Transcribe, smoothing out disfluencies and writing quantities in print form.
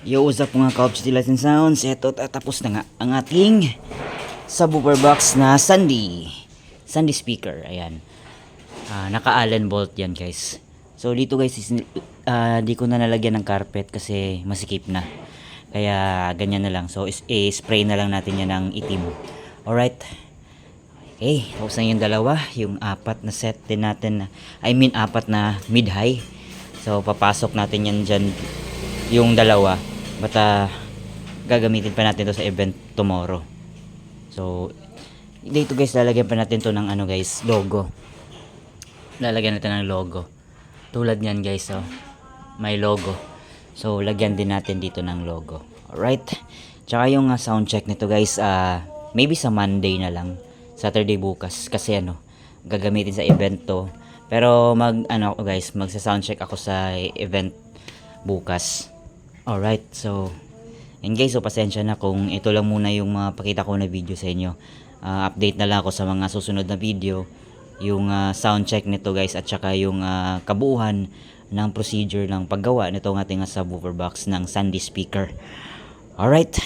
Yo, what's up mga Kaubs Latin Sounds? Ito, tapos na nga ang ating subwoofer box na Sandy speaker. Ayan. Naka-Allen bolt yan guys. So dito guys, di ko na nalagyan ng carpet kasi masikip na. Kaya ganyan na lang. So spray na lang natin yan ng itim. Alright. Okay, tapos na yung dalawa. Yung apat na set din natin. Apat na mid-high. So papasok natin yan dyan yung dalawa. But gagamitin pa natin to sa event tomorrow. So dito guys, lalagyan pa natin to ng guys, logo. Lalagyan natin ng logo. Tulad niyan guys, oh. May logo. So lagyan din natin dito ng logo. Alright. Tsaka yung sound check nito guys, maybe sa Monday na lang. Saturday bukas kasi gagamitin sa event to. Pero guys, magsa-sound check ako sa event bukas. Alright, so and guys, so pasensya na kung ito lang muna yung pakita ko na video sa inyo. Update na lang ako sa mga susunod na video, yung sound check nito guys, at saka yung kabuuhan ng procedure ng paggawa nito ng ating subwoofer box ng Sandy speaker. Alright.